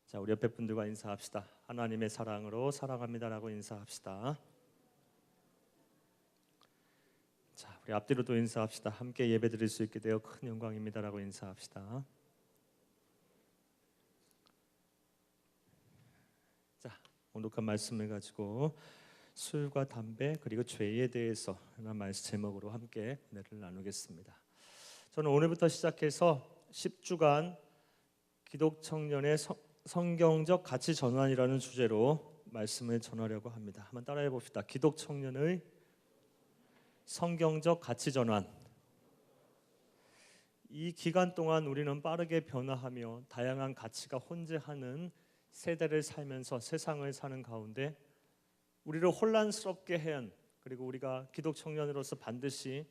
자, 우리 옆에 분들과 인사합시다. 하나님의 사랑으로 사랑합니다라고 인사합시다. 자, 우리 앞뒤로도 인사합시다. 함께 예배드릴 수 있게 되어 큰 영광입니다라고 인사합시다. 자, 오늘의 말씀을 가지고 술과 담배 그리고 죄에 대해서 라는 말씀 제목으로 함께 은혜를 나누겠습니다. 저는 오늘부터 시작해서 10주간 기독 청년의 성경적 가치 전환이라는 주제로 말씀을 전하려고 합니다. 한번 따라해 봅시다. 기독 청년의 성경적 가치 전환. 이 기간 동안 우리는 빠르게 변화하며 다양한 가치가 혼재하는 세대를 살면서 세상을 사는 가운데 우리를 혼란스럽게 한, 그리고 우리가 기독 청년으로서 반드시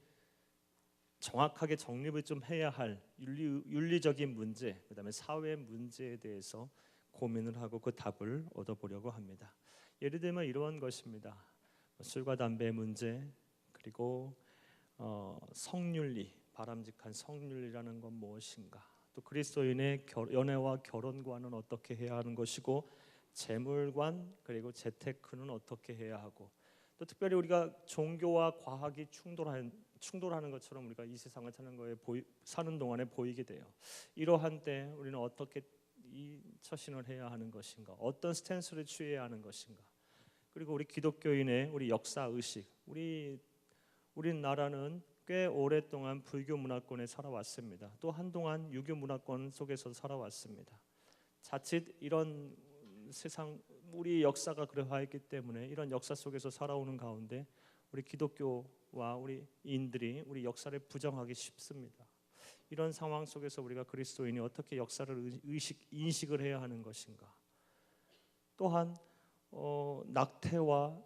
정확하게 정립을 좀 해야 할 윤리적인 문제, 그다음에 사회 문제에 대해서 고민을 하고 그 답을 얻어보려고 합니다. 예를 들면 이러한 것입니다. 술과 담배 문제, 그리고 성윤리, 바람직한 성윤리라는 건 무엇인가? 또 그리스도인의 연애와 결혼관은 어떻게 해야 하는 것이고, 재물관 그리고 재테크는 어떻게 해야 하고, 또 특별히 우리가 종교와 과학이 충돌하는 것처럼 우리가 이 세상을 사는 동안에 보이게 돼요. 이러한 때 우리는 어떻게 이 처신을 해야 하는 것인가? 어떤 스탠스를 취해야 하는 것인가? 그리고 우리 기독교인의 우리 역사 의식, 우리나라는 꽤 오랫동안 불교 문화권에 살아왔습니다. 또 한동안 유교 문화권 속에서 살아왔습니다. 자칫 이런 세상, 우리 역사가 그러하였기 때문에 이런 역사 속에서 살아오는 가운데 우리 기독교와 우리 인들이 우리 역사를 부정하기 쉽습니다. 이런 상황 속에서 우리가 그리스도인이 어떻게 역사를 인식을 해야 하는 것인가? 또한 낙태와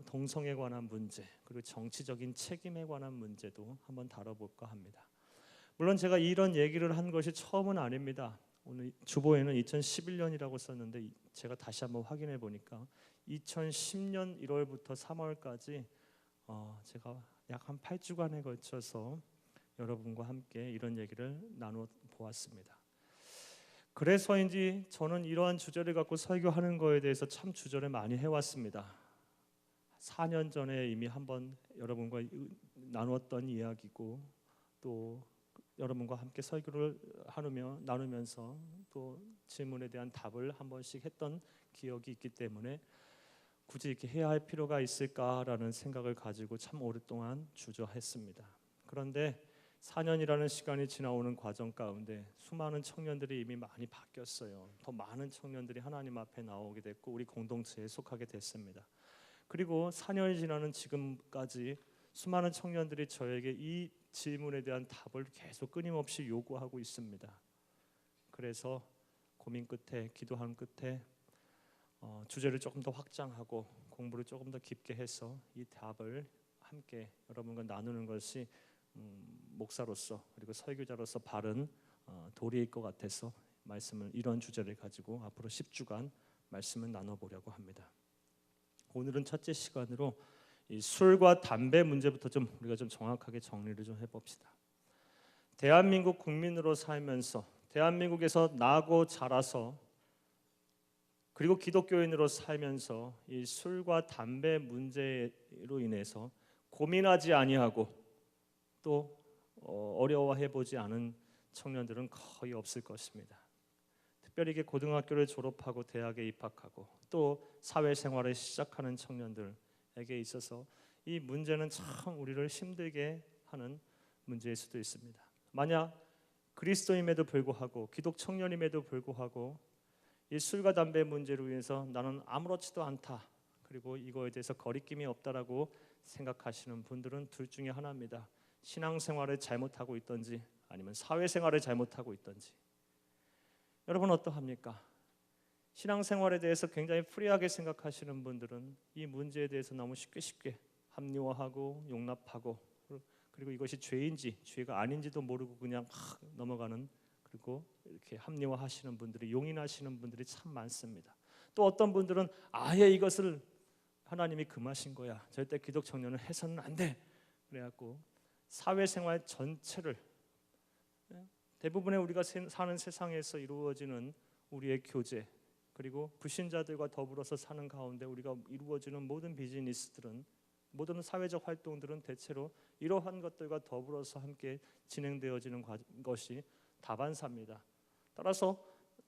동성에 관한 문제, 그리고 정치적인 책임에 관한 문제도 한번 다뤄볼까 합니다. 물론 제가 이런 얘기를 한 것이 처음은 아닙니다. 오늘 주보에는 2011년이라고 썼는데 제가 다시 한번 확인해 보니까 2010년 1월부터 3월까지 제가 약 한 8주간에 걸쳐서 여러분과 함께 이런 얘기를 나눠 보았습니다. 그래서인지 저는 이러한 주제를 갖고 설교하는 거에 대해서 참 주저를 많이 해왔습니다. 4년 전에 이미 한번 여러분과 나누었던 이야기고, 또 여러분과 함께 설교를 나누면서 또 질문에 대한 답을 한 번씩 했던 기억이 있기 때문에 굳이 이렇게 해야 할 필요가 있을까라는 생각을 가지고 참 오랫동안 주저했습니다. 그런데 4년이라는 시간이 지나오는 과정 가운데 수많은 청년들이 이미 많이 바뀌었어요. 더 많은 청년들이 하나님 앞에 나오게 됐고 우리 공동체에 속하게 됐습니다. 그리고 4년이 지나는 지금까지 수많은 청년들이 저에게 이 질문에 대한 답을 계속 끊임없이 요구하고 있습니다. 그래서 고민 끝에, 기도한 끝에 주제를 조금 더 확장하고 공부를 조금 더 깊게 해서 이 답을 함께 여러분과 나누는 것이 목사로서 그리고 설교자로서 바른 도리일 것 같아서 이런 주제를 가지고 앞으로 10주간 말씀을 나눠보려고 합니다. 오늘은 첫째 시간으로 이 술과 담배 문제부터 우리가 좀 정확하게 정리를 좀 해봅시다. 대한민국 국민으로 살면서 대한민국에서 나고 자라서 그리고 기독교인으로 살면서 이 술과 담배 문제로 인해서 고민하지 아니하고 또 어려워해 보지 않은 청년들은 거의 없을 것입니다. 특별히 이게 고등학교를 졸업하고 대학에 입학하고 또 사회생활을 시작하는 청년들에게 있어서 이 문제는 참 우리를 힘들게 하는 문제일 수도 있습니다. 만약 그리스도임에도 불구하고 기독 청년임에도 불구하고 이 술과 담배 문제로 인해서 나는 아무렇지도 않다, 그리고 이거에 대해서 거리낌이 없다라고 생각하시는 분들은 둘 중에 하나입니다. 신앙생활을 잘못하고 있든지 아니면 사회생활을 잘못하고 있든지. 여러분 어떠합니까? 신앙생활에 대해서 굉장히 프리하게 생각하시는 분들은 이 문제에 대해서 너무 쉽게 합리화하고 용납하고, 그리고 이것이 죄인지 죄가 아닌지도 모르고 그냥 막 넘어가는, 그리고 이렇게 합리화하시는 분들이, 용인하시는 분들이 참 많습니다. 또 어떤 분들은 아예 이것을 하나님이 금하신 거야, 절대 기독 청년은 해서는 안 돼, 그래갖고 사회생활 전체를, 대부분의 우리가 사는 세상에서 이루어지는 우리의 교제, 그리고 불신자들과 더불어서 사는 가운데 우리가 이루어지는 모든 비즈니스들은, 모든 사회적 활동들은 대체로 이러한 것들과 더불어서 함께 진행되어지는 것이 다반사입니다. 따라서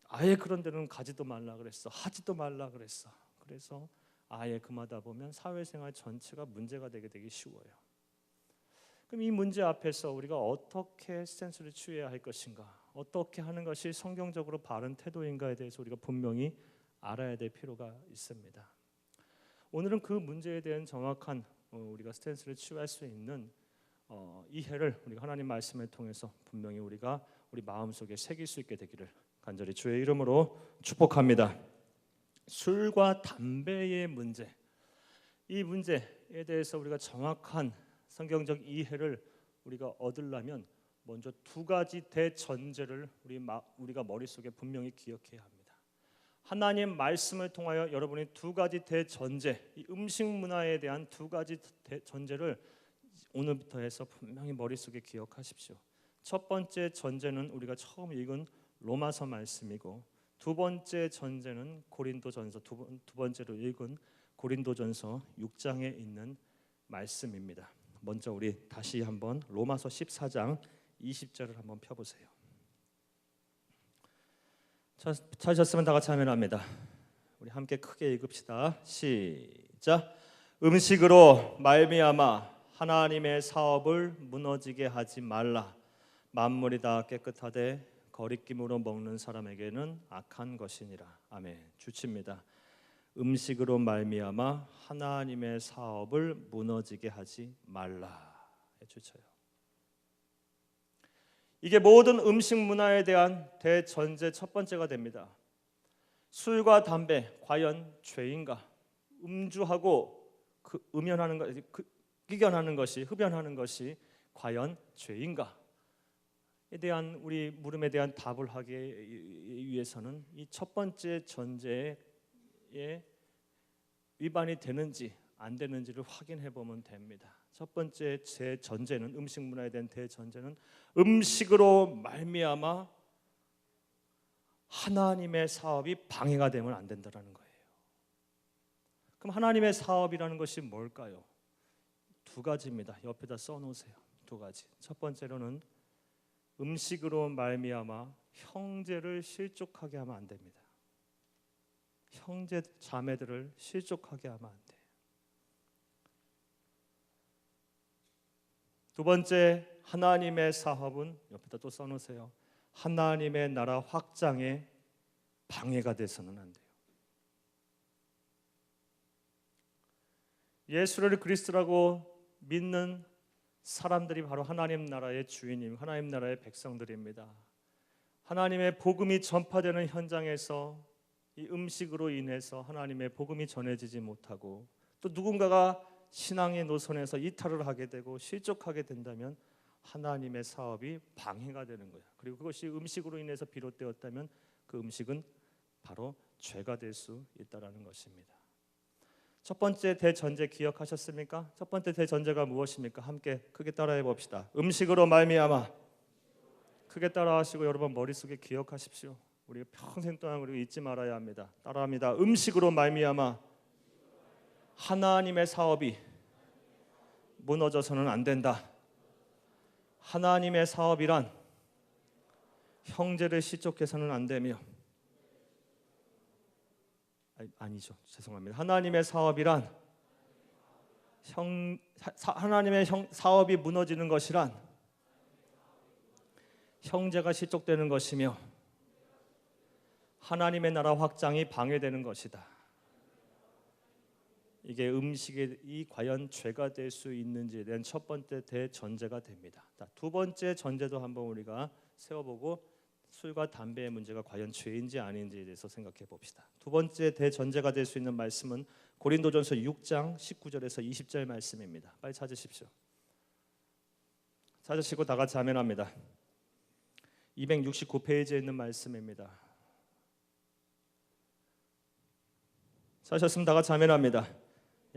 아예 그런 데는 가지도 말라 그랬어, 하지도 말라 그랬어. 그래서 아예 금하다 보면 사회생활 전체가 문제가 되기 쉬워요. 그럼 이 문제 앞에서 우리가 어떻게 스탠스를 취해야 할 것인가, 어떻게 하는 것이 성경적으로 바른 태도인가에 대해서 우리가 분명히 알아야 될 필요가 있습니다. 오늘은 그 문제에 대한 정확한 우리가 스탠스를 취할 수 있는 이해를 우리가 하나님 말씀을 통해서 분명히 우리가 우리 마음속에 새길 수 있게 되기를 간절히 주의 이름으로 축복합니다. 술과 담배의 문제, 이 문제에 대해서 우리가 정확한 성경적 이해를 우리가 얻으려면 먼저 두 가지 대전제를 우리가 머릿속에 분명히 기억해야 합니다. 하나님 말씀을 통하여 여러분이 두 가지 대전제, 이 음식 문화에 대한 두 가지 대전제를 오늘부터 해서 분명히 머릿속에 기억하십시오. 첫 번째 전제는 우리가 처음 읽은 로마서 말씀이고, 두 번째 전제는 고린도전서, 두 번째로 읽은 고린도전서 6장에 있는 말씀입니다. 먼저 우리 다시 한번 로마서 14장 20절을 한번 펴보세요. 찾으셨으면 다 같이 아멘합니다. 우리 함께 크게 읽읍시다. 시작. 음식으로 말미암아 하나님의 사업을 무너지게 하지 말라. 만물이 다 깨끗하되 거리낌으로 먹는 사람에게는 악한 것이니라. 아멘. 주칩니다. 음식으로 말미암아 하나님의 사업을 무너지게 하지 말라. 주쳐요. 이게 모든 음식 문화에 대한 대전제 첫 번째가 됩니다. 술과 담배 과연 죄인가? 음주하고 음연하는 것, 끼견하는 것이, 흡연하는 것이 과연 죄인가? 에 대한 우리 물음에 대한 답을 하기 위해서는 이 첫 번째 전제에 위반이 되는지 안 되는지를 확인해 보면 됩니다. 첫 번째 제 전제는, 음식 문화에 대한 대전제는 음식으로 말미암아 하나님의 사업이 방해가 되면 안 된다는 거예요. 그럼 하나님의 사업이라는 것이 뭘까요? 두 가지입니다. 옆에다 써놓으세요. 두 가지. 첫 번째로는 음식으로 말미암아 형제를 실족하게 하면 안 됩니다. 형제 자매들을 실족하게 하면 안 돼요. 두 번째, 하나님의 사업은 옆에다 또 써놓으세요. 하나님의 나라 확장에 방해가 돼서는 안 돼요. 예수를 그리스도라고 믿는 사람들이 바로 하나님 나라의 주인님, 하나님 나라의 백성들입니다. 하나님의 복음이 전파되는 현장에서 이 음식으로 인해서 하나님의 복음이 전해지지 못하고, 또 누군가가 신앙의 노선에서 이탈을 하게 되고 실족하게 된다면 하나님의 사업이 방해가 되는 거예요. 그리고 그것이 음식으로 인해서 비롯되었다면 그 음식은 바로 죄가 될 수 있다는 것입니다. 첫 번째 대전제 기억하셨습니까? 첫 번째 대전제가 무엇입니까? 함께 크게 따라해 봅시다. 음식으로 말미암아. 크게 따라하시고 여러분 머릿속에 기억하십시오. 우리가 평생 동안 우리가 잊지 말아야 합니다. 따라합니다. 음식으로 말미암아 하나님의 사업이 무너져서는 안 된다. 하나님의 사업이란 형제를 실족해서는 안 되며, 아니죠, 죄송합니다. 하나님의 사업이란 하나님의 사업이 무너지는 것이란 형제가 실족되는 것이며 하나님의 나라 확장이 방해되는 것이다. 이게 음식이 과연 죄가 될 수 있는지에 대한 첫 번째 대전제가 됩니다. 자, 두 번째 전제도 한번 우리가 세워보고 술과 담배의 문제가 과연 죄인지 아닌지에 대해서 생각해 봅시다. 두 번째 대전제가 될 수 있는 말씀은 고린도전서 6장 19절에서 20절 말씀입니다. 빨리 찾으십시오. 찾으시고 다 같이 아멘합니다. 269페이지에 있는 말씀입니다. 찾으셨으면 다 같이 아멘합니다.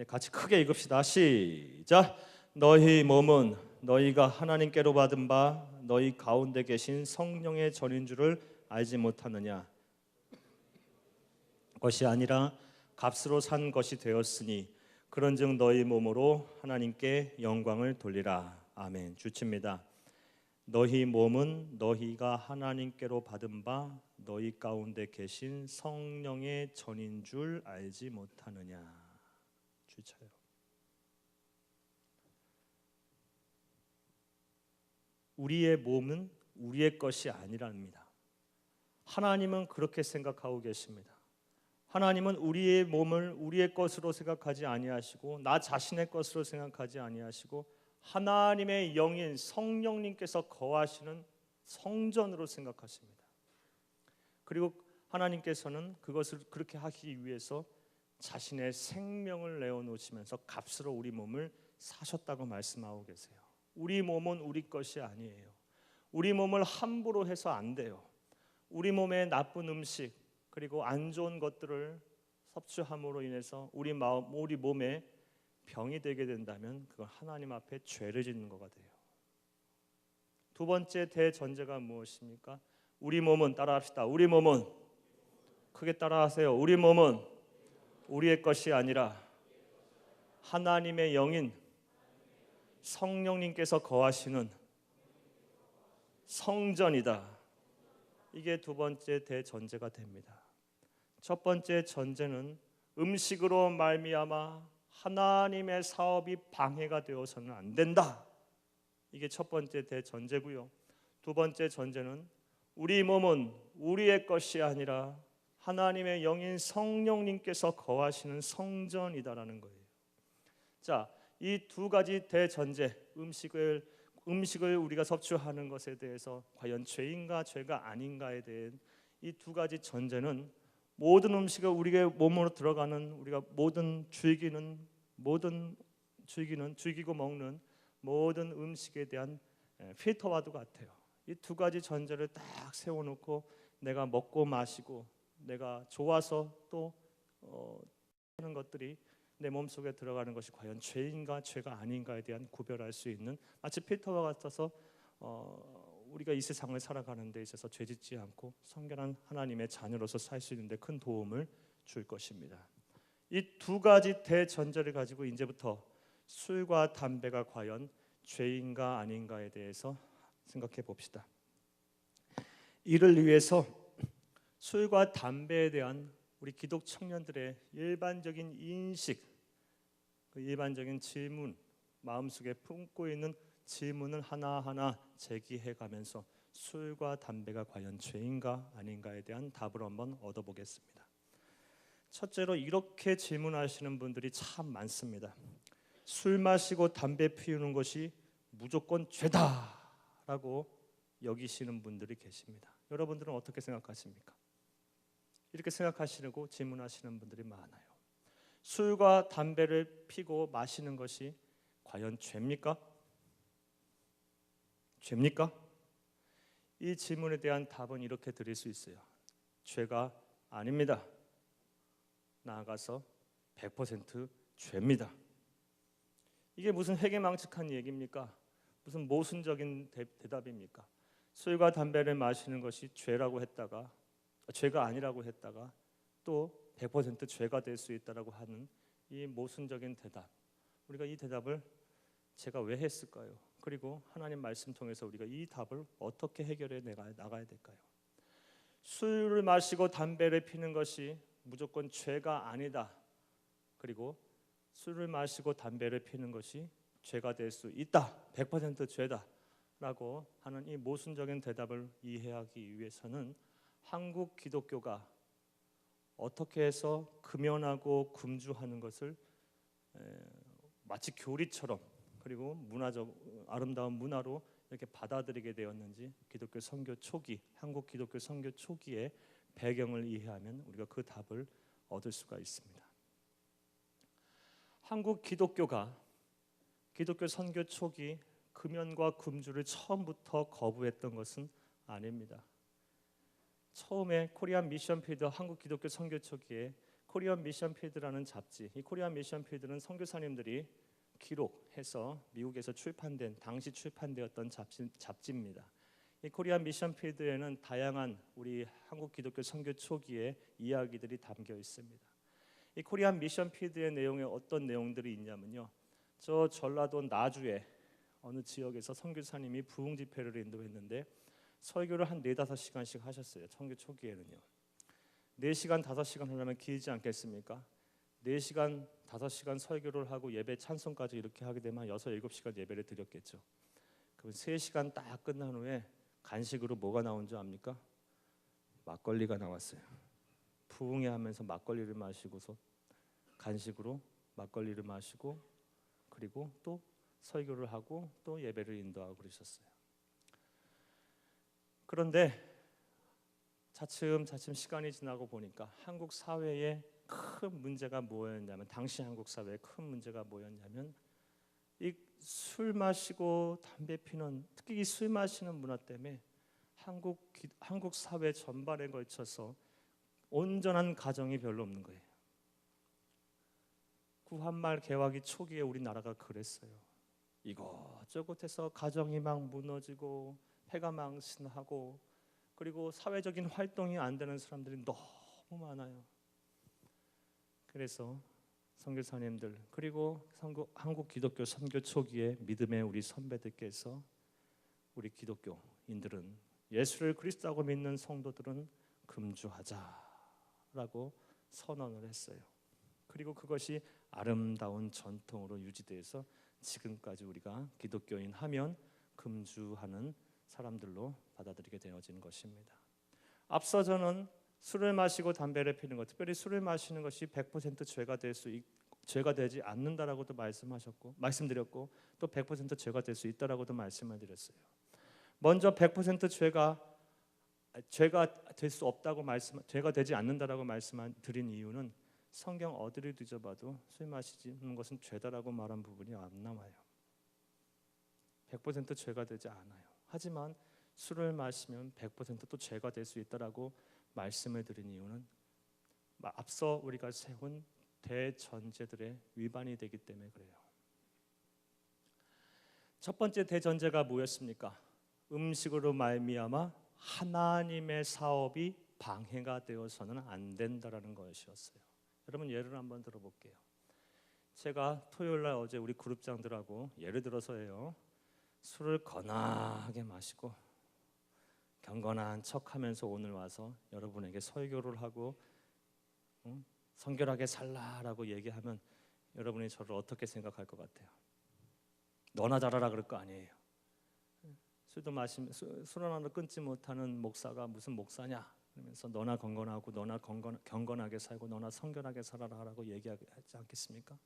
같이 크게 읽읍시다. 시작. 너희 몸은 너희가 하나님께로 받은 바 너희 가운데 계신 성령의 전인 줄을 알지 못하느냐. 것이 아니라 값으로 산 것이 되었으니 그런즉 너희 몸으로 하나님께 영광을 돌리라. 아멘. 주칩니다. 너희 몸은 너희가 하나님께로 받은 바 너희 가운데 계신 성령의 전인 줄 알지 못하느냐. 주쳐요. 우리의 몸은 우리의 것이 아니랍니다. 하나님은 그렇게 생각하고 계십니다. 하나님은 우리의 몸을 우리의 것으로 생각하지 아니하시고 나 자신의 것으로 생각하지 아니하시고 하나님의 영인 성령님께서 거하시는 성전으로 생각하십니다. 그리고 하나님께서는 그것을 그렇게 하기 위해서 자신의 생명을 내어놓으시면서 값으로 우리 몸을 사셨다고 말씀하고 계세요. 우리 몸은 우리 것이 아니에요. 우리 몸을 함부로 해서 안 돼요. 우리 몸에 나쁜 음식 그리고 안 좋은 것들을 섭취함으로 인해서 우리 몸에 병이 되게 된다면 그건 하나님 앞에 죄를 짓는 거가 돼요. 두 번째 대전제가 무엇입니까? 우리 몸은 따라합시다. 우리 몸은 크게 따라하세요. 우리 몸은 우리의 것이 아니라 하나님의 영인 성령님께서 거하시는 성전이다. 이게 두 번째 대전제가 됩니다. 첫 번째 전제는 음식으로 말미암아 하나님의 사업이 방해가 되어서는 안 된다. 이게 첫 번째 대전제고요. 두 번째 전제는 우리 몸은 우리의 것이 아니라 하나님의 영인 성령님께서 거하시는 성전이다라는 거예요. 자, 이 두 가지 대전제, 음식을 우리가 섭취하는 것에 대해서 과연 죄인가 죄가 아닌가에 대한 이 두 가지 전제는 모든 음식을 우리의 몸으로 들어가는 우리가 즐기고 먹는 모든 음식에 대한 필터와도 같아요. 이 두 가지 전제를 딱 세워놓고 내가 먹고 마시고 내가 좋아서 또 하는 것들이 내 몸속에 들어가는 것이 과연 죄인가 죄가 아닌가에 대한 구별할 수 있는 마치 필터와 같아서 우리가 이 세상을 살아가는 데 있어서 죄짓지 않고 성결한 하나님의 자녀로서 살 수 있는 데 큰 도움을 줄 것입니다. 이 두 가지 대전제를 가지고 이제부터 술과 담배가 과연 죄인가 아닌가에 대해서 생각해 봅시다. 이를 위해서 술과 담배에 대한 우리 기독 청년들의 일반적인 인식, 그 일반적인 질문, 마음속에 품고 있는 질문을 하나하나 제기해 가면서 술과 담배가 과연 죄인가 아닌가에 대한 답을 한번 얻어보겠습니다. 첫째로 이렇게 질문하시는 분들이 참 많습니다. 술 마시고 담배 피우는 것이 무조건 죄다라고 여기시는 분들이 계십니다. 여러분들은 어떻게 생각하십니까? 이렇게 생각하시려고 질문하시는 분들이 많아요. 술과 담배를 피고 마시는 것이 과연 죄입니까? 죄입니까? 이 질문에 대한 답은 이렇게 드릴 수 있어요. 죄가 아닙니다. 나아가서 100% 죄입니다. 이게 무슨 회개망측한 얘기입니까? 무슨 모순적인 대답입니까? 술과 담배를 마시는 것이 죄라고 했다가 죄가 아니라고 했다가 또 100% 죄가 될 수 있다라고 하는 이 모순적인 대답. 우리가 이 대답을 제가 왜 했을까요? 그리고 하나님 말씀 통해서 우리가 이 답을 어떻게 해결해 나가야 될까요? 술을 마시고 담배를 피는 것이 무조건 죄가 아니다. 그리고 술을 마시고 담배를 피는 것이 죄가 될 수 있다. 100% 죄다라고 하는 이 모순적인 대답을 이해하기 위해서는 한국 기독교가 어떻게 해서 금연하고 금주하는 것을 마치 교리처럼 그리고 문화적 아름다운 문화로 이렇게 받아들이게 되었는지 기독교 선교 초기, 한국 기독교 선교 초기의 배경을 이해하면 우리가 그 답을 얻을 수가 있습니다. 한국 기독교가 기독교 선교 초기 금연과 금주를 처음부터 거부했던 것은 아닙니다. 처음에 코리안 미션 필드, 한국 기독교 선교 초기에 코리안 미션 필드라는 잡지, 이 코리안 미션 필드는 선교사님들이 기록해서 미국에서 출판된 당시 출판되었던 잡지입니다. 이 코리안 미션 필드에는 다양한 우리 한국 기독교 선교 초기의 이야기들이 담겨 있습니다. 이 코리안 미션 필드의 내용에 어떤 내용들이 있냐면요. 저 전라도 나주에 어느 지역에서 선교사님이 부흥 집회를 인도했는데 설교를 한 4-5시간씩 하셨어요. 선교 초기에는요. 4시간 5시간 하려면 길지 않겠습니까? 4시간 5시간 설교를 하고 예배 찬송까지 이렇게 하게 되면 6-7시간 예배를 드렸겠죠. 그럼 3시간 딱 끝난 후에 간식으로 뭐가 나온 줄 압니까? 막걸리가 나왔어요. 부흥회 하면서 막걸리를 마시고서 간식으로 막걸리를 마시고 그리고 또 설교를 하고 또 예배를 인도하고 그러셨어요. 그런데 차츰 시간이 지나고 보니까 한국 사회에 큰 문제가 뭐였냐면 당시 한국 사회에 큰 문제가 뭐였냐면 이 술 마시고 담배 피는 특히 이 술 마시는 문화 때문에 한국 사회 전반에 걸쳐서 온전한 가정이 별로 없는 거예요. 구한말 개화기 초기에 우리나라가 그랬어요. 이것저것해서 가정이 막 무너지고 패가 망신하고 그리고 사회적인 활동이 안 되는 사람들이 너무 많아요. 그래서 선교사님들 그리고 한국 기독교 선교 초기에 믿음의 우리 선배들께서 우리 기독교인들은 예수를 그리스도라고 믿는 성도들은 금주하자라고 선언을 했어요. 그리고 그것이 아름다운 전통으로 유지돼서 지금까지 우리가 기독교인 하면 금주하는 사람들로 받아들이게 되어진 것입니다. 앞서 저는 술을 마시고 담배를 피는 것, 특별히 술을 마시는 것이 100% 죄가 되지 않는다라고도 말씀드렸고 또 100% 죄가 될 수 있다라고도 말씀을 드렸어요. 먼저 100% 죄가 될 수 없다고 죄가 되지 않는다라고 말씀드린 이유는 성경 어디를 뒤져봐도 술 마시는 것은 죄다라고 말한 부분이 안 나와요. 100% 죄가 되지 않아요. 하지만 술을 마시면 100%또 죄가 될 수 있다라고 말씀을 드린 이유는 앞서 우리가 세운 대전제들의 위반이 되기 때문에 그래요. 첫 번째 대전제가 뭐였습니까? 음식으로 말미암아 하나님의 사업이 방해가 되어서는 안 된다라는 것이었어요. 여러분 예를 한번 들어볼게요. 제가 토요일날 어제 우리 그룹장들하고 예를 들어서예요. 술을 거나하게 마시고 경건한 척하면서 오늘 와서 여러분에게 설교를 하고 성결하게 살라라고 얘기하면 여러분이 저를 어떻게 생각할 것 같아요? 너나 잘하라 그럴 거 아니에요. 술도 마시면 술 하나도 끊지 못하는 목사가 무슨 목사냐? 그러면서 너나 건건하고 너나 경건하게 살고 너나 성결하게 살아라라고 얘기하지 않겠습니까?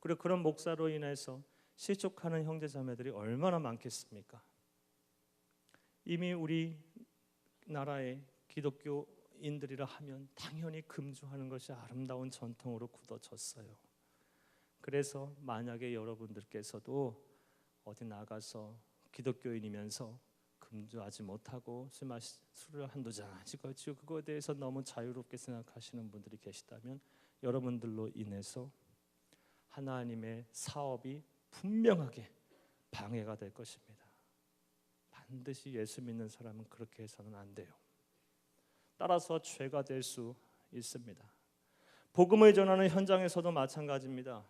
그리고 그런 목사로 인해서 실족하는 형제자매들이 얼마나 많겠습니까? 이미 우리 나라의 기독교인들이라 하면 당연히 금주하는 것이 아름다운 전통으로 굳어졌어요. 그래서 만약에 여러분들께서도 어디 나가서 기독교인이면서 금주하지 못하고 술을 한두 잔씩 걸치고 그거에 대해서 너무 자유롭게 생각하시는 분들이 계시다면 여러분들로 인해서 하나님의 사업이 분명하게 방해가 될 것입니다. 반드시 예수 믿는 사람은 그렇게 해서는 안 돼요. 따라서 죄가 될 수 있습니다. 복음을 전하는 현장에서도 마찬가지입니다.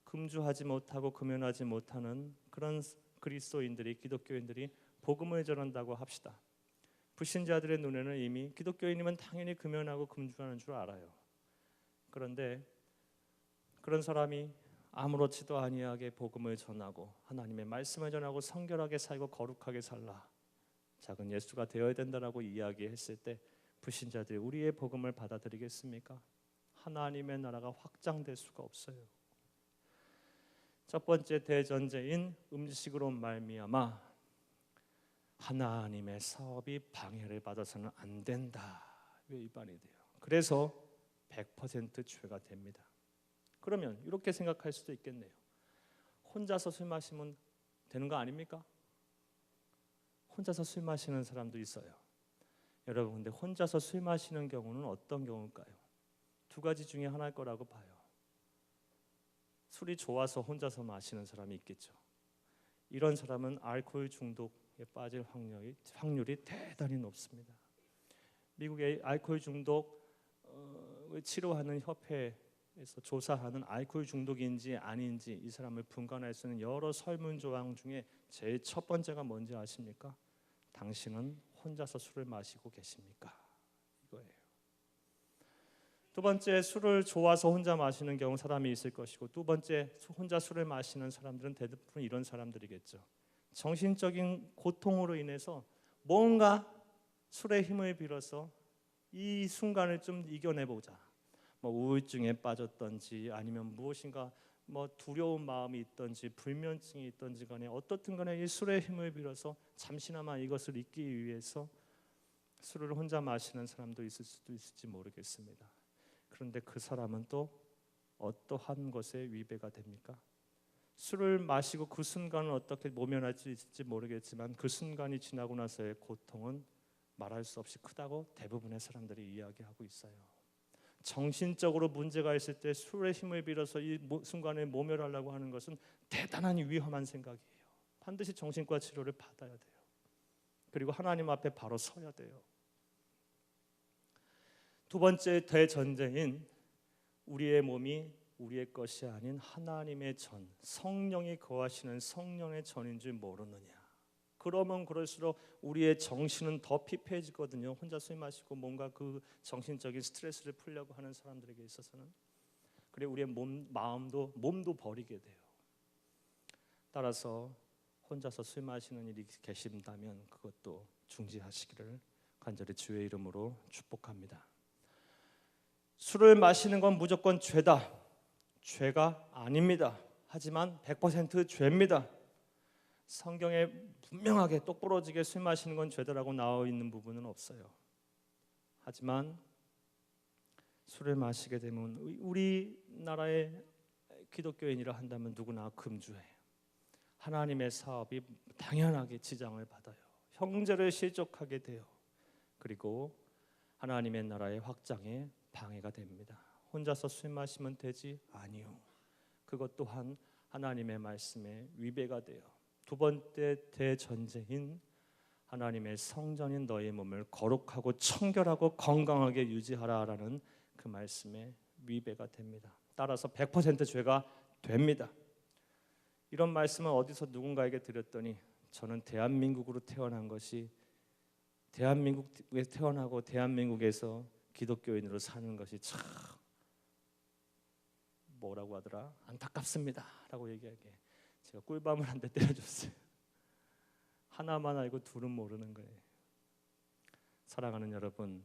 금주하지 못하고 금연하지 못하는 그런 그리스도인들이 기독교인들이 복음을 전한다고 합시다. 불신자들의 눈에는 이미 기독교인이면 당연히 금연하고 금주하는 줄 알아요. 그런데 그런 사람이 아무렇지도 아니하게 복음을 전하고 하나님의 말씀을 전하고 성결하게 살고 거룩하게 살라 작은 예수가 되어야 된다라고 이야기했을 때 불신자들이 우리의 복음을 받아들이겠습니까? 하나님의 나라가 확장될 수가 없어요. 첫 번째 대전제인 음식으로 말미암아 하나님의 사업이 방해를 받아서는 안 된다. 위반이 돼요. 그래서 100% 죄가 됩니다. 그러면 이렇게 생각할 수도 있겠네요. 혼자서 술 마시면 되는 거 아닙니까? 혼자서 술 마시는 사람도 있어요. 여러분 근데 혼자서 술 마시는 경우는 어떤 경우일까요? 두 가지 중에 하나일 거라고 봐요. 술이 좋아서 혼자서 마시는 사람이 있겠죠. 이런 사람은 알코올 중독 빠질 확률이 대단히 높습니다. 미국의 알코올 중독 치료하는 협회에서 조사하는 알코올 중독인지 아닌지 이 사람을 분간할 수 있는 여러 설문 조항 중에 제일 첫 번째가 뭔지 아십니까? 당신은 혼자서 술을 마시고 계십니까? 이거예요. 두 번째, 술을 좋아서 혼자 마시는 경우 사람이 있을 것이고, 두 번째, 혼자 술을 마시는 사람들은 대부분 이런 사람들이겠죠. 정신적인 고통으로 인해서 뭔가 술의 힘을 빌어서 이 순간을 좀 이겨내보자. 뭐 우울증에 빠졌던지 아니면 무엇인가 뭐 두려운 마음이 있던지 불면증이 있던지 간에 어떻든 간에 이 술의 힘을 빌어서 잠시나마 이것을 잊기 위해서 술을 혼자 마시는 사람도 있을 수도 있을지 모르겠습니다. 그런데 그 사람은 또 어떠한 것에 위배가 됩니까? 술을 마시고 그 순간을 어떻게 모면할 수 있을지 모르겠지만 그 순간이 지나고 나서의 고통은 말할 수 없이 크다고 대부분의 사람들이 이야기하고 있어요. 정신적으로 문제가 있을 때 술의 힘을 빌어서 이 순간을 모멸하려고 하는 것은 대단한 위험한 생각이에요. 반드시 정신과 치료를 받아야 돼요. 그리고 하나님 앞에 바로 서야 돼요. 두 번째 대전제인 우리의 몸이 우리의 것이 아닌 하나님의 전, 성령이 거하시는 성령의 전인 줄 모르느냐. 그러면 그럴수록 우리의 정신은 더 피폐해지거든요. 혼자 술 마시고 뭔가 그 정신적인 스트레스를 풀려고 하는 사람들에게 있어서는. 그리고 우리의 몸도 버리게 돼요. 따라서 혼자서 술 마시는 일이 계신다면 그것도 중지하시기를 간절히 주의 이름으로 축복합니다. 술을 마시는 건 무조건 죄다. 죄가 아닙니다. 하지만 100% 죄입니다. 성경에 분명하게 똑부러지게 술 마시는 건 죄다라고 나와 있는 부분은 없어요. 하지만 술을 마시게 되면 우리나라의 기독교인이라 한다면 누구나 금주해요. 하나님의 사업이 당연하게 지장을 받아요. 형제를 실족하게 돼요. 그리고 하나님의 나라의 확장에 방해가 됩니다. 혼자서 술 마시면 되지 아니요. 그것 또한 하나님의 말씀에 위배가 돼요. 두 번째 대전제인 하나님의 성전인 너의 몸을 거룩하고 청결하고 건강하게 유지하라라는 그 말씀에 위배가 됩니다. 따라서 100% 죄가 됩니다. 이런 말씀을 어디서 누군가에게 드렸더니 저는 대한민국으로 태어난 것이 대한민국에 태어나고 대한민국에서 기독교인으로 사는 것이 참 뭐라고 하더라? 안타깝습니다 라고 얘기하게 제가 꿀밤을 한 대 때려줬어요. 하나만 알고 둘은 모르는 거예요. 사랑하는 여러분,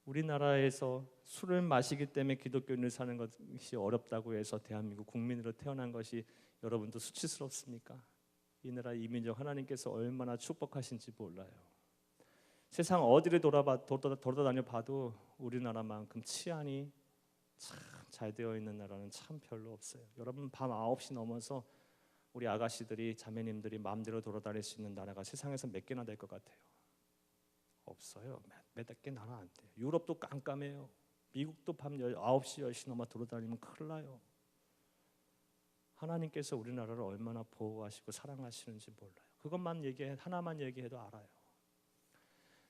우리나라에서 술을 마시기 때문에 기독교인을 사는 것이 어렵다고 해서 대한민국 국민으로 태어난 것이 여러분도 수치스럽습니까? 이 나라 이민족 하나님께서 얼마나 축복하신지 몰라요. 세상 어디를 돌아다녀 봐도 우리나라만큼 치안이 참 잘 되어 있는 나라는 참 별로 없어요. 여러분 밤 9시 넘어서 우리 아가씨들이 자매님들이 마음대로 돌아다닐 수 있는 나라가 세상에서 몇 개나 될 것 같아요? 없어요. 몇 개 나라 안 돼요. 유럽도 깜깜해요. 미국도 밤 9시 10시 넘어 돌아다니면 큰일 나요. 하나님께서 우리나라를 얼마나 보호하시고 사랑하시는지 몰라요. 하나만 얘기해도 알아요.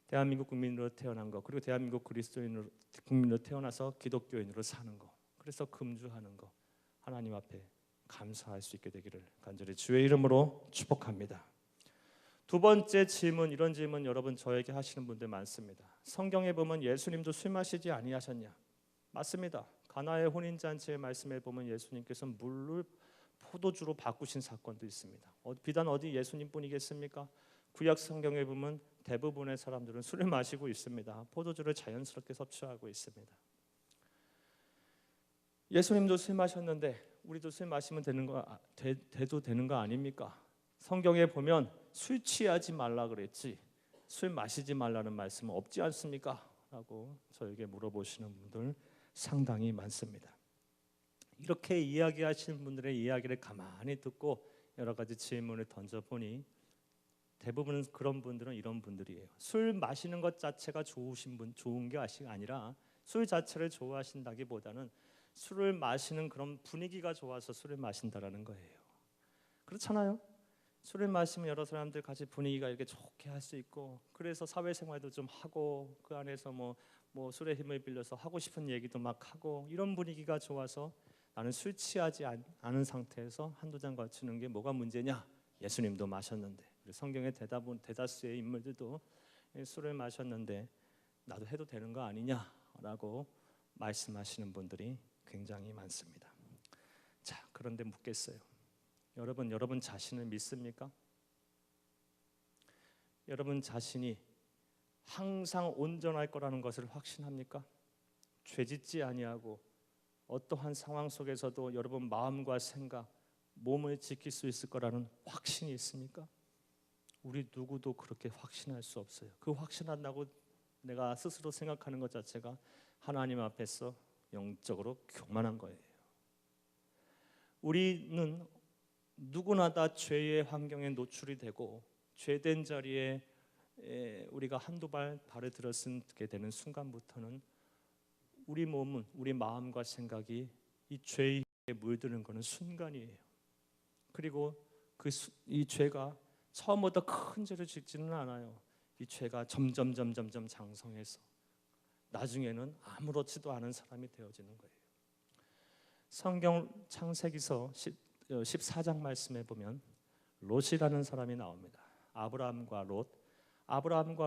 대한민국 국민으로 태어난 거, 그리고 대한민국 그리스도인으로 국민으로 태어나서 기독교인으로 사는 거, 그래서 금주하는 거, 하나님 앞에 감사할 수 있게 되기를 간절히 주의 이름으로 축복합니다. 두 번째 질문, 이런 질문 여러분 저에게 하시는 분들 많습니다. 성경에 보면 예수님도 술 마시지 아니하셨냐? 맞습니다. 가나의 혼인잔치의 말씀에 보면 예수님께서 물을 포도주로 바꾸신 사건도 있습니다. 비단 어디 예수님뿐이겠습니까? 구약 성경에 보면 대부분의 사람들은 술을 마시고 있습니다. 포도주를 자연스럽게 섭취하고 있습니다. 예수님도 술 마셨는데 우리도 술 마시면 돼도 되는 거 아닙니까? 성경에 보면 술 취하지 말라 그랬지 술 마시지 말라는 말씀은 없지 않습니까? 라고 저에게 물어보시는 분들 상당히 많습니다. 이렇게 이야기하시는 분들의 이야기를 가만히 듣고 여러 가지 질문을 던져보니 대부분 그런 분들은 이런 분들이에요. 술 마시는 것 자체가 좋은 게 아니라 술 자체를 좋아하신다기보다는 술을 마시는 그런 분위기가 좋아서 술을 마신다라는 거예요. 그렇잖아요. 술을 마시면 여러 사람들 같이 분위기가 이렇게 좋게 할 수 있고, 그래서 사회생활도 좀 하고, 그 안에서 뭐 술의 힘을 빌려서 하고 싶은 얘기도 막 하고, 이런 분위기가 좋아서 나는 술 취하지 않은 상태에서 한두 잔 거치는 게 뭐가 문제냐? 예수님도 마셨는데, 성경의 대다수의 인물들도 술을 마셨는데 나도 해도 되는 거 아니냐라고 말씀하시는 분들이 굉장히 많습니다. 자, 그런데 묻겠어요. 여러분 자신을 믿습니까? 여러분 자신이 항상 온전할 거라는 것을 확신합니까? 죄짓지 아니하고 어떠한 상황 속에서도 여러분 마음과 생각, 몸을 지킬 수 있을 거라는 확신이 있습니까? 우리 누구도 그렇게 확신할 수 없어요. 그 확신한다고 내가 스스로 생각하는 것 자체가 하나님 앞에서 영적으로 교만한 거예요. 우리는 누구나 다 죄의 환경에 노출이 되고, 죄된 자리에 우리가 한두 발을 들었게 되는 순간부터는 우리 몸은, 우리 마음과 생각이 이 죄에 물드는 것은 순간이에요. 그리고 이 죄가 처음부터 큰 죄를 짓지는 않아요. 이 죄가 점점 장성해서 나중에는 아무렇지도 않은 사람이 되어지는 거예요. 성경 창세기서 14장 말씀에 보면 롯이라는 사람이 나옵니다. 아브라함과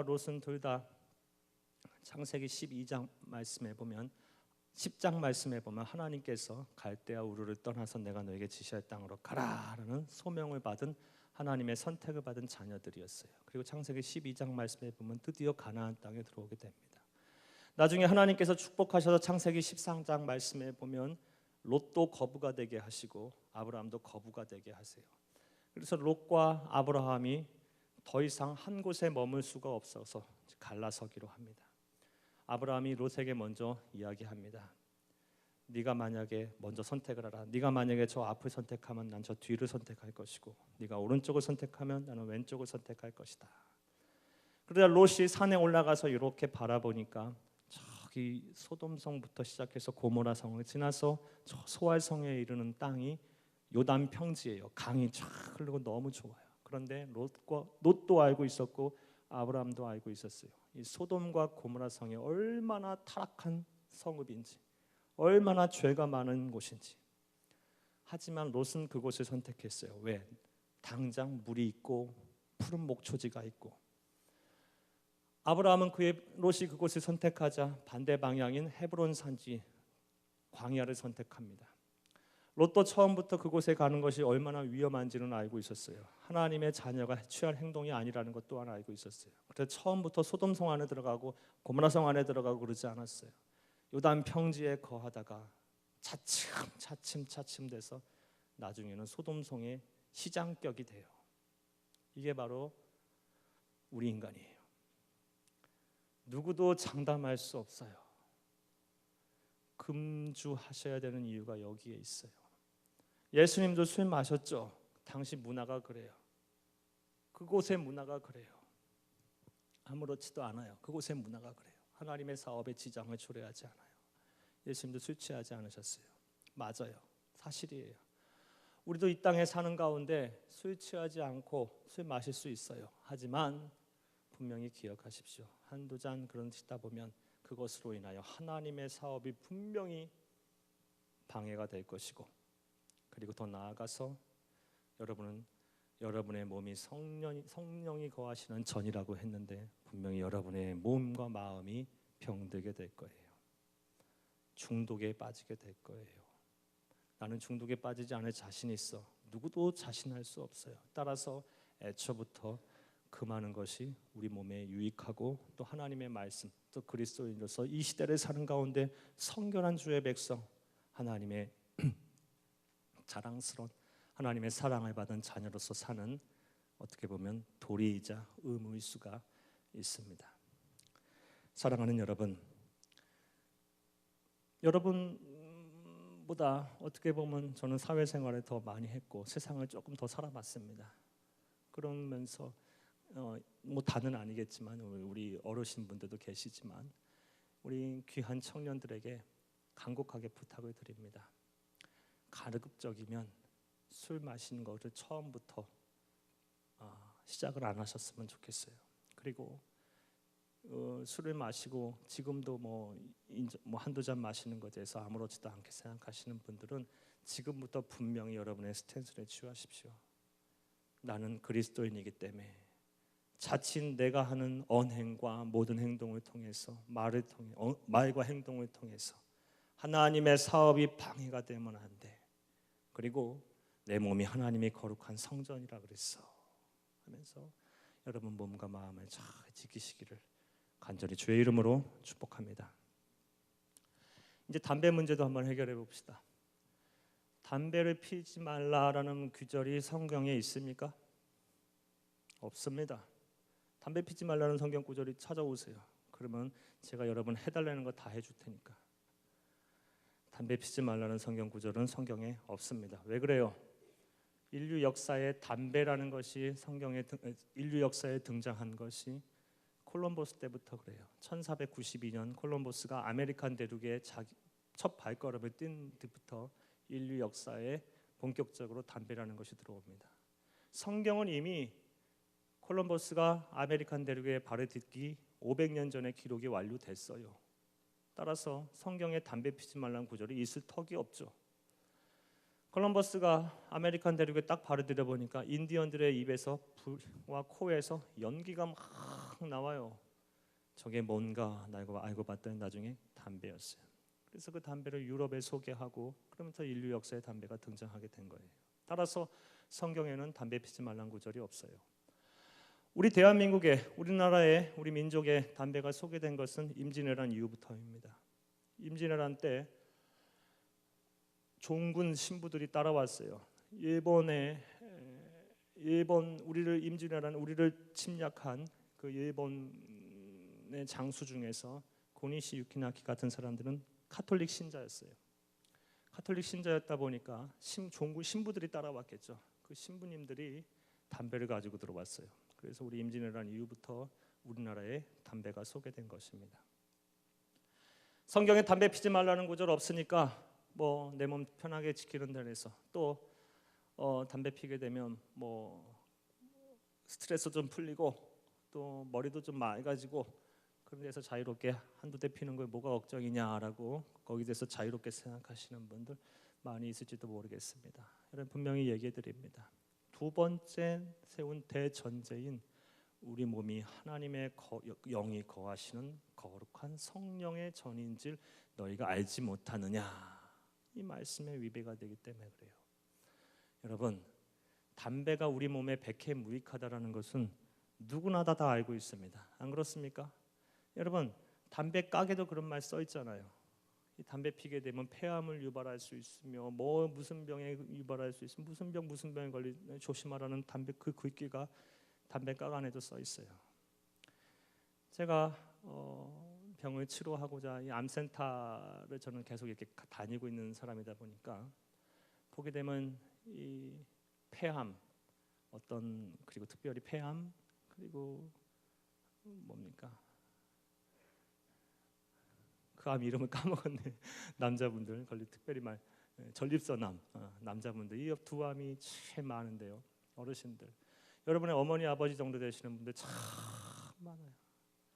롯은 둘 다 창세기 12장 말씀에 보면, 10장 말씀에 보면 하나님께서 갈대아 우르를 떠나서 내가 너에게 지시할 땅으로 가라라는 소명을 받은, 하나님의 선택을 받은 자녀들이었어요. 그리고 창세기 12장 말씀에 보면 드디어 가나안 땅에 들어오게 됩니다. 나중에 하나님께서 축복하셔서 창세기 13장 말씀에 보면 롯도 거부가 되게 하시고 아브라함도 거부가 되게 하세요. 그래서 롯과 아브라함이 더 이상 한 곳에 머물 수가 없어서 갈라서기로 합니다. 아브라함이 롯에게 먼저 이야기합니다. 네가 만약에 먼저 선택을 하라. 네가 만약에 저 앞을 선택하면 난 저 뒤를 선택할 것이고, 네가 오른쪽을 선택하면 나는 왼쪽을 선택할 것이다. 그러다 롯이 산에 올라가서 이렇게 바라보니까 저기 소돔성부터 시작해서 고모라성을 지나서 저 소알성에 이르는 땅이 요단 평지예요. 강이 쫙 흐르고 너무 좋아요. 그런데 롯도 알고 있었고 아브라함도 알고 있었어요. 이 소돔과 고모라 성이 얼마나 타락한 성읍인지, 얼마나 죄가 많은 곳인지. 하지만 롯은 그곳을 선택했어요. 왜? 당장 물이 있고 푸른 목초지가 있고. 아브라함은 롯이 그곳을 선택하자 반대 방향인 헤브론 산지 광야를 선택합니다. 롯도 처음부터 그곳에 가는 것이 얼마나 위험한지는 알고 있었어요. 하나님의 자녀가 취할 행동이 아니라는 것 또한 알고 있었어요. 그래서 처음부터 소돔성 안에 들어가고 고모라성 안에 들어가고 그러지 않았어요. 요단 평지에 거하다가 차츰 돼서 나중에는 소돔성의 시장격이 돼요. 이게 바로 우리 인간이에요. 누구도 장담할 수 없어요. 금주하셔야 되는 이유가 여기에 있어요. 예수님도 술 마셨죠. 당시 문화가 그래요. 그곳의 문화가 그래요. 아무렇지도 않아요. 그곳의 문화가 그래요. 하나님의 사업에 지장을 초래하지 않아요. 예수님도 술 취하지 않으셨어요. 맞아요. 사실이에요. 우리도 이 땅에 사는 가운데 술 취하지 않고 술 마실 수 있어요. 하지만 분명히 기억하십시오. 한두 잔 그러시다 보면 그것으로 인하여 하나님의 사업이 분명히 방해가 될 것이고, 그리고 더 나아가서 여러분의 몸이 성령이 거하시는 전이라고 했는데 분명히 여러분의 몸과 마음이 병들게 될 거예요. 중독에 빠지게 될 거예요. 나는 중독에 빠지지 않을 자신이 있어. 누구도 자신할 수 없어요. 따라서 애초부터 금하는 것이 우리 몸에 유익하고, 또 하나님의 말씀, 또 그리스도인으로서 이 시대를 사는 가운데 성결한 주의 백성, 하나님의 자랑스러운 하나님의 사랑을 받은 자녀로서 사는, 어떻게 보면 도리이자 의무일 수가 있습니다. 사랑하는 여러분보다 어떻게 보면 저는 사회생활을 더 많이 했고 세상을 조금 더 살아봤습니다. 그러면서 뭐 다는 아니겠지만 우리 어르신분들도 계시지만 우리 귀한 청년들에게 간곡하게 부탁을 드립니다. 가급적이면 술 마시는 것을 처음부터 시작을 안 하셨으면 좋겠어요. 그리고 술을 마시고 지금도 뭐 한두 잔 마시는 것에 대해서 아무렇지도 않게 생각하시는 분들은 지금부터 분명히 여러분의 스탠스를 취하십시오. 나는 그리스도인이기 때문에 자칫 내가 하는 언행과 모든 행동을 통해서 말과 행동을 통해서 하나님의 사업이 방해가 되면 안 돼. 그리고 내 몸이 하나님의 거룩한 성전이라 그랬어 하면서 여러분 몸과 마음을 잘 지키시기를 간절히 주의 이름으로 축복합니다. 이제 담배 문제도 한번 해결해 봅시다. 담배를 피우지 말라라는 규절이 성경에 있습니까? 없습니다. 담배 피우지 말라는 성경 구절이 찾아오세요. 그러면 제가 여러분 해달라는 거 다 해줄 테니까. 담배 피우지 말라는 성경 구절은 성경에 없습니다. 왜 그래요? 인류 역사에 담배라는 것이 인류 역사에 등장한 것이 콜럼버스 때부터 그래요. 1492년 콜럼버스가 아메리칸 대륙에 자기 첫 발걸음을 뛴 뒤부터 인류 역사에 본격적으로 담배라는 것이 들어옵니다. 성경은 이미 콜럼버스가 아메리칸 대륙에 발을 딛기 500년 전에 기록이 완료됐어요. 따라서 성경에 담배 피지 말라는 구절이 있을 턱이 없죠. 콜럼버스가 아메리칸 대륙에 딱 발을 들여보니까 인디언들의 입에서 불과 코에서 연기가 막 나와요. 저게 뭔가 알고 봤더니 나중에 담배였어요. 그래서 그 담배를 유럽에 소개하고 그러면서 인류 역사에 담배가 등장하게 된 거예요. 따라서 성경에는 담배 피지 말라는 구절이 없어요. 우리 대한민국에 우리나라에 우리 민족에 담배가 소개된 것은 임진왜란 이후부터입니다. 임진왜란 때 종군 신부들이 따라왔어요. 우리를 침략한 그 일본의 장수 중에서 고니시 유키나키 같은 사람들은 카톨릭 신자였어요. 카톨릭 신자였다 보니까 종군 신부들이 따라왔겠죠. 그 신부님들이 담배를 가지고 들어왔어요. 그래서 우리 임진왜란 이후부터 우리나라에 담배가 소개된 것입니다. 성경에 담배 피지 말라는 구절 없으니까 뭐 내 몸 편하게 지키는 데에서 또 담배 피게 되면 뭐 스트레스 좀 풀리고 또 머리도 좀 맑아지고 그런 데서 자유롭게 한두 대 피는 거에 뭐가 걱정이냐라고 거기에 대해서 자유롭게 생각하시는 분들 많이 있을지도 모르겠습니다. 여러분 분명히 얘기해 드립니다. 두 번째 세운 대전제인 우리 몸이 하나님의 영이 거하시는 거룩한 성령의 전인 줄 너희가 알지 못하느냐. 이 말씀에 위배가 되기 때문에 그래요. 여러분 담배가 우리 몸에 백해무익하다라는 것은 누구나 다 알고 있습니다. 안 그렇습니까? 여러분 담배 가게도 그런 말 써 있잖아요. 이 담배 피게 되면 폐암을 유발할 수 있으며 뭐 무슨 병에 유발할 수 있으며 무슨 병에 걸리면 조심하라는 담배 그 글귀가 담배 가 안에도 써 있어요. 제가 병을 치료하고자 이 암센터를 저는 계속 이렇게 다니고 있는 사람이다 보니까 보게 되면 이 폐암 그리고 특별히 폐암 그리고 뭡니까? 그 암 이름을 까먹었네. 남자분들 특별히 전립선암 남자분들 이 두 암이 제일 많은데요. 어르신들 여러분의 어머니 아버지 정도 되시는 분들 참 많아요.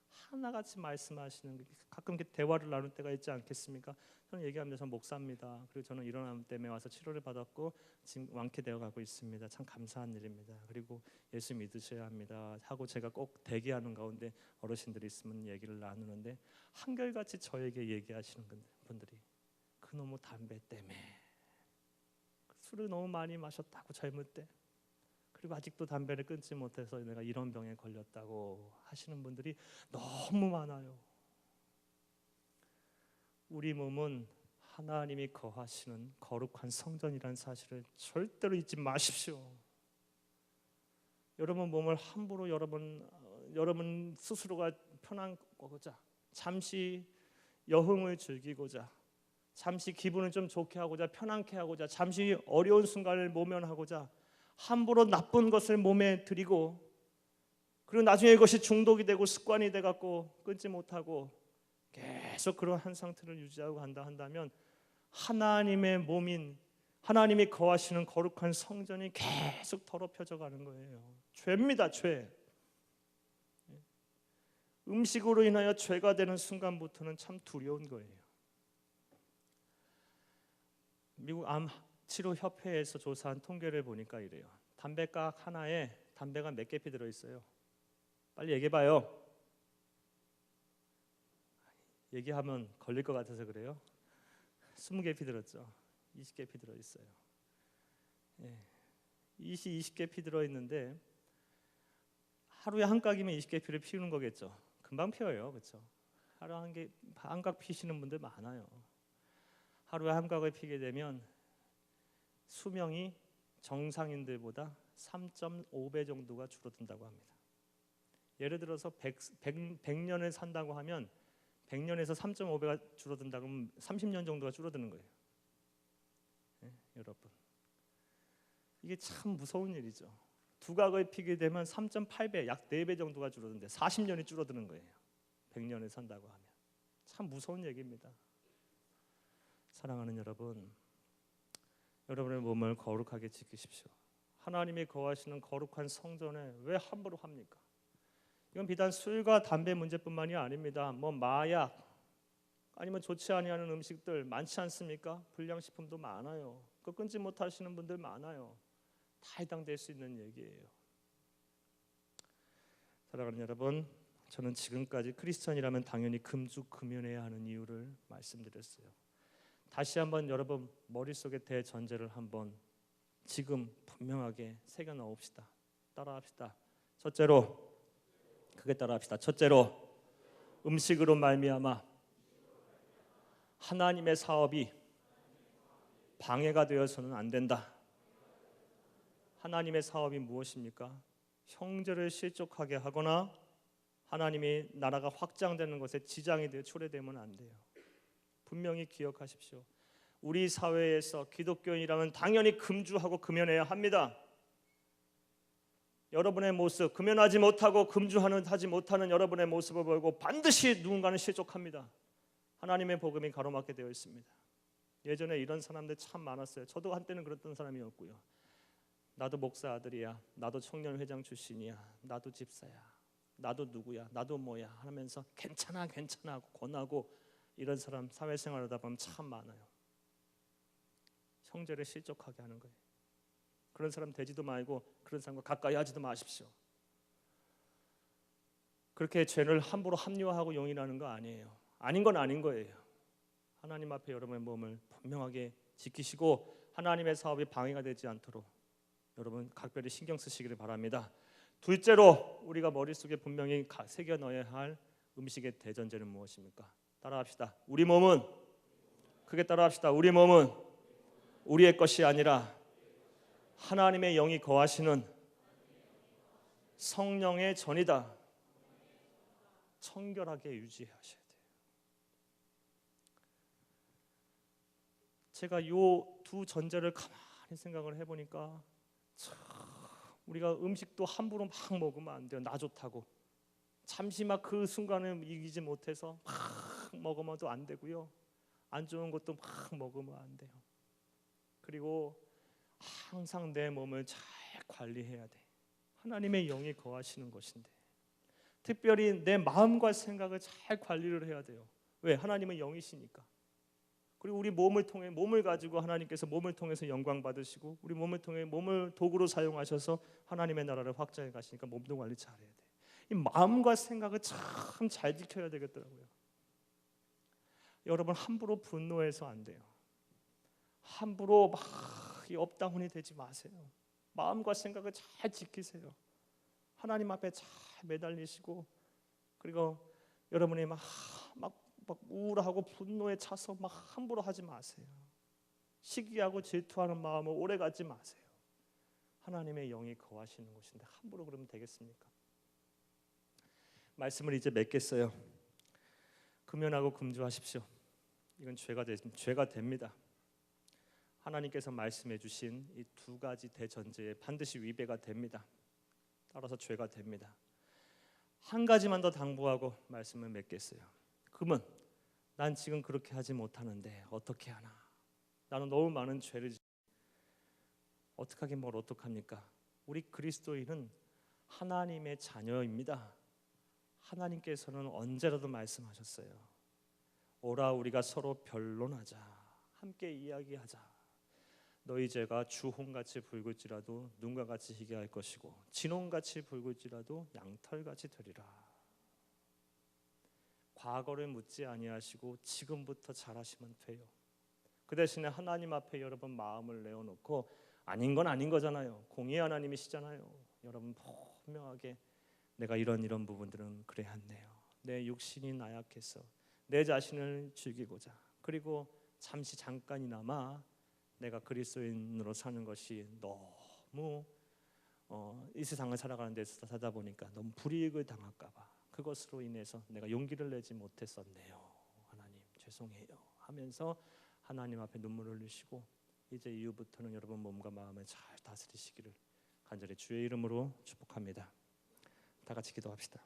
하나같이 말씀하시는 게 가끔 대화를 나눌 때가 있지 않겠습니까? 저는 얘기하면서 저는 목사입니다. 그리고 저는 이런 암 때문에 와서 치료를 받았고 지금 완쾌되어 가고 있습니다. 참 감사한 일입니다. 그리고 예수 믿으셔야 합니다. 하고 제가 꼭 대기하는 가운데 어르신들이 있으면 얘기를 나누는데 한결같이 저에게 얘기하시는 분들이 그놈의 담배 때문에 술을 너무 많이 마셨다고 젊을 때 그리고 아직도 담배를 끊지 못해서 내가 이런 병에 걸렸다고 하시는 분들이 너무 많아요. 우리 몸은 하나님이 거하시는 거룩한 성전이라는 사실을 절대로 잊지 마십시오. 여러분 몸을 함부로 여러분 스스로가 편안하고자 잠시 여흥을 즐기고자 잠시 기분을 좀 좋게 하고자 편안케 하고자 잠시 어려운 순간을 모면하고자 함부로 나쁜 것을 몸에 들이고 그리고 나중에 이것이 중독이 되고 습관이 돼갖고 끊지 못하고 계속 그런 한 상태를 유지하고 한다면 하나님의 몸인 하나님이 거하시는 거룩한 성전이 계속 더럽혀져 가는 거예요. 죄입니다, 죄. 음식으로 인하여 죄가 되는 순간부터는 참 두려운 거예요. 미국 암 치료 협회에서 조사한 통계를 보니까 이래요. 담배각 하나에 담배가 몇 개 피 들어 있어요? 빨리 얘기해 봐요. 얘기하면 걸릴 것 같아서 그래요. 20개 피 들었죠. 20개 피 들어 있어요. 20개 피 들어 있는데 하루에 한 각이면 20개 피를 피우는 거겠죠. 금방 피워요, 그렇죠? 하루 한 각 피시는 분들 많아요. 하루에 한 각을 피게 되면 수명이 정상인들보다 3.5배 정도가 줄어든다고 합니다. 예를 들어서 100년을 산다고 하면 100년에서 3.5배가 줄어든다고 하면 30년 정도가 줄어드는 거예요. 여러분, 이게 참 무서운 일이죠. 두 각을 피게 되면 3.8배, 약 4배 정도가 줄어드는데 40년이 줄어드는 거예요. 100년을 산다고 하면 참 무서운 얘기입니다. 사랑하는 여러분, 여러분의 몸을 거룩하게 지키십시오. 하나님이 거하시는 거룩한 성전에 왜 함부로 합니까? 이건 비단 술과 담배 문제뿐만이 아닙니다. 마약 아니면 좋지 아니하는 음식들 많지 않습니까? 불량식품도 많아요. 그거 끊지 못하시는 분들 많아요. 다 해당될 수 있는 얘기예요. 사랑하는 여러분, 저는 지금까지 크리스천이라면 당연히 금주 금연해야 하는 이유를 말씀드렸어요. 다시 한번 여러분 머릿속에 대전제를 한번 지금 분명하게 새겨 넣읍시다. 따라합시다. 첫째로, 크게 따라합시다. 첫째로, 음식으로 말미암아 하나님의 사업이 방해가 되어서는 안 된다. 하나님의 사업이 무엇입니까? 형제를 실족하게 하거나 하나님의 나라가 확장되는 것에 지장이 되어 초래되면 안 돼요. 분명히 기억하십시오. 우리 사회에서 기독교인이라면 당연히 금주하고 금연해야 합니다. 여러분의 모습, 금연하지 못하고 금주하지 못하는 여러분의 모습을 보고 반드시 누군가는 실족합니다. 하나님의 복음이 가로막게 되어 있습니다. 예전에 이런 사람들 참 많았어요. 저도 한때는 그랬던 사람이었고요. 나도 목사 아들이야, 나도 청년회장 출신이야, 나도 집사야, 나도 누구야, 나도 뭐야 하면서 괜찮아 하고 권하고 이런 사람 사회생활 하다 보면 참 많아요. 형제를 실족하게 하는 거예요. 그런 사람 되지도 말고 그런 사람과 가까이 하지도 마십시오. 그렇게 죄를 함부로 합리화하고 용인하는 거 아니에요. 아닌 건 아닌 거예요. 하나님 앞에 여러분의 몸을 분명하게 지키시고 하나님의 사업이 방해가 되지 않도록 여러분 각별히 신경 쓰시기를 바랍니다. 둘째로, 우리가 머릿속에 분명히 새겨 넣어야 할 음식의 대전제는 무엇입니까? 따라합시다. 우리 몸은, 크게 따라합시다. 우리 몸은 우리의 것이 아니라 하나님의 영이 거하시는 성령의 전이다. 청결하게 유지하셔야 돼요. 제가 이 두 전제를 가만히 생각을 해보니까 참 우리가 음식도 함부로 막 먹으면 안 돼요. 나 좋다고 잠시 막 그 순간을 이기지 못해서 막 먹으면도 안 되고요. 안 좋은 것도 막 먹으면 안 돼요. 그리고 항상 내 몸을 잘 관리해야 돼. 하나님의 영이 거하시는 것인데 특별히 내 마음과 생각을 잘 관리를 해야 돼요. 왜? 하나님은 영이시니까. 그리고 우리 몸을 통해, 몸을 가지고 하나님께서 몸을 통해서 영광 받으시고 우리 몸을 통해 몸을 도구로 사용하셔서 하나님의 나라를 확장해 가시니까 몸도 관리 잘해야 돼. 이 마음과 생각을 참 잘 지켜야 되겠더라고요. 여러분 함부로 분노해서 안 돼요. 함부로 막 업다운이 되지 마세요. 마음과 생각을 잘 지키세요. 하나님 앞에 잘 매달리시고 그리고 여러분이 막 우울하고 분노에 차서 막 함부로 하지 마세요. 시기하고 질투하는 마음을 오래 갖지 마세요. 하나님의 영이 거하시는 곳인데 함부로 그러면 되겠습니까? 말씀을 이제 맺겠어요. 금연하고 금주하십시오. 이건 죄가 됩니다. 하나님께서 말씀해 주신 이 두 가지 대전제에 반드시 위배가 됩니다. 따라서 죄가 됩니다. 한 가지만 더 당부하고 말씀을 맺겠어요. 그러면 난 지금 그렇게 하지 못하는데 어떻게 하나? 나는 너무 많은 죄를 어떡하긴 뭘 어떡합니까? 우리 그리스도인은 하나님의 자녀입니다. 하나님께서는 언제라도 말씀하셨어요. 오라 우리가 서로 변론하자. 함께 이야기하자. 너희 죄가 주홍같이 붉을지라도 눈과 같이 희게 할 것이고 진홍같이 붉을지라도 양털같이 되리라. 과거를 묻지 아니하시고 지금부터 잘하시면 돼요. 그 대신에 하나님 앞에 여러분 마음을 내어놓고 아닌 건 아닌 거잖아요. 공의 하나님이시잖아요. 여러분 분명하게 내가 이런 부분들은 그래 했네요. 내 육신이 나약해서 내 자신을 죽이고자 그리고 잠깐이나마 내가 그리스도인으로 사는 것이 너무 이 세상을 살아가는 데서 사다 보니까 너무 불이익을 당할까 봐 그것으로 인해서 내가 용기를 내지 못했었네요. 하나님 죄송해요 하면서 하나님 앞에 눈물을 흘리시고 이제 이후부터는 여러분 몸과 마음을 잘 다스리시기를 간절히 주의 이름으로 축복합니다. 다 같이 기도합시다.